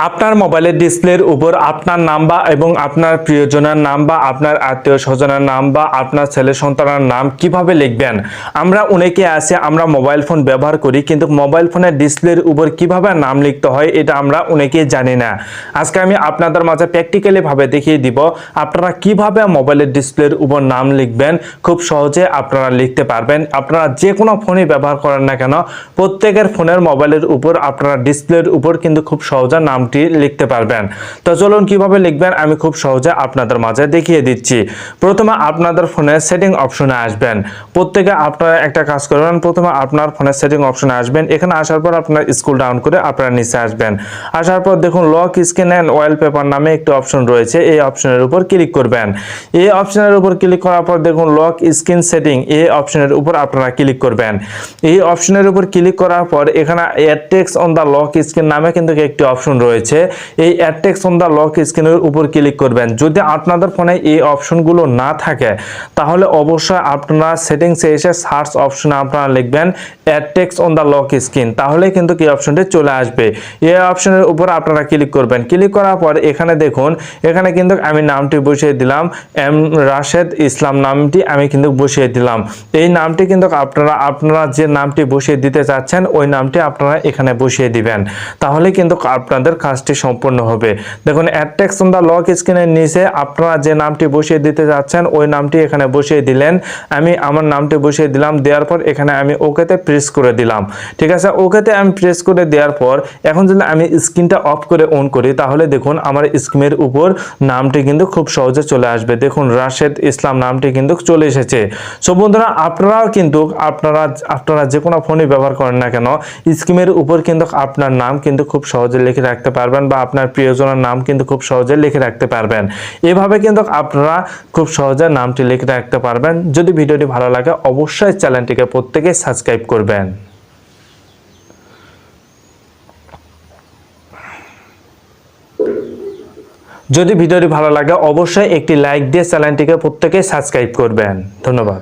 আপনার মোবাইলের ডিসপ্লের উপর আপনার নাম বা এবং আপনার প্রিয়জনের নাম বা আপনার আত্মীয় স্বজনের নাম বা আপনার ছেলে সন্তানের নাম কিভাবে লিখবেন। আমরা অনেকে আছে আমরা মোবাইল ফোন ব্যবহার করি, কিন্তু মোবাইল ফোনের ডিসপ্লের উপর কিভাবে নাম লিখতে হয় এটা আমরা অনেকেই জানি না। আজকে আমি আপনাদের মাঝে প্র্যাকটিক্যালি ভাবে দেখিয়ে দিব আপনারা কিভাবে মোবাইলের ডিসপ্লের উপর নাম লিখবেন। খুব সহজে আপনারা লিখতে পারবেন। আপনারা যে কোনো ফোনই ব্যবহার করেন না কেন, প্রত্যেকের ফোনের মোবাইলের উপর আপনারা ডিসপ্লের উপর কিন্তু খুব সহজে নাম লিখতে পারবেন। তো চলুন কিভাবে লিখবেন আমি খুব সহজে আপনাদের মাঝে দেখিয়ে দিচ্ছি। প্রথমে আপনাদের ফোনের সেটিং অপশনে আসবেন। প্রত্যেকে আপনারা একটা কাজ করবেন, প্রথমে আপনার ফোনের সেটিং অপশনে আসবেন। এখানে আসার পর আপনার স্ক্রল ডাউন করে আপনারা নিচে আসবেন। আসার পর দেখুন লক স্ক্রিন এন্ড ওয়ালপেপার নামে একটি অপশন রয়েছে, এই অপশনের উপর ক্লিক করবেন। এই অপশনের উপর ক্লিক করার পর দেখুন লক স্ক্রিন সেটিং, এই অপশনের উপর আপনারা ক্লিক করবেন। এই অপশনের উপর ক্লিক করার পর এখানে add text on the lock screen নামে কিন্তু একটি অপশন রয়েছে, এই add text on the lock স্ক্রিনের উপর ক্লিক করবেন। যদি আপনাদের ফোনে এই অপশনগুলো না থাকে তাহলে অবশ্যই আপনারা সেটিংসে এসে সার্চ অপশনে আপনারা লিখবেন add text on the lock screen, তাহলে কিন্তু এই অপশনটি চলে আসবে। এই অপশনের উপর আপনারা ক্লিক করবেন। ক্লিক করার পর এখানে দেখুন, এখানে কিন্তু আমি নামটি বসিয়ে দিলাম, এম রাশেদ ইসলাম নামটি আমি কিন্তু বসিয়ে দিলাম। এই নামটি কিন্তু আপনারা যে নামটি বসিয়ে দিতে চাচ্ছেন ওই নামটি আপনারা এখানে বসিয়ে দিবেন, তাহলে কিন্তু আপনাদের কাজটি সম্পূর্ণ হবে। দেখুন add text on the lock স্ক্রিনের নিচে আপনারা যে নামটি বসিয়ে দিতে যাচ্ছেন ওই নামটি এখানে বসিয়ে দিলেন। আমি আমার নামটি বসিয়ে দিলাম, দেওয়ার পর এখানে আমি ওকেতে প্রেস করে দিলাম। ঠিক আছে, ওকেতে আমি প্রেস করে দেওয়ার পর এখন যদি আমি স্ক্রিনটা অফ করে অন করি তাহলে দেখুন আমার স্ক্রিনের উপর নামটি কিন্তু খুব সহজে চলে আসবে। দেখুন রাশেদ ইসলাম নামটি কিন্তু চলে এসেছে। সো বন্ধুরা আপনারাও কিন্তু আপনারা যে কোনো ফোনই ব্যবহার করেন না কেন স্ক্রিনের উপর কিন্তু আপনার নাম কিন্তু খুব সহজে লিখে রাখতে পারবেন বা আপনার প্রিয়জনের নাম কিন্তু খুব সহজে লিখে রাখতে পারবেন। এভাবে কিন্তু আপনারা খুব সহজে নামটি লিখে রাখতে পারবেন। যদি ভিডিওটি ভালো লাগে অবশ্যই চ্যানেলটিকে প্রত্যেকেই সাবস্ক্রাইব করবেন। যদি ভিডিওটি ভালো লাগে অবশ্যই একটি লাইক দিয়ে চ্যানেলটিকে প্রত্যেকেই সাবস্ক্রাইব করবেন। ধন্যবাদ।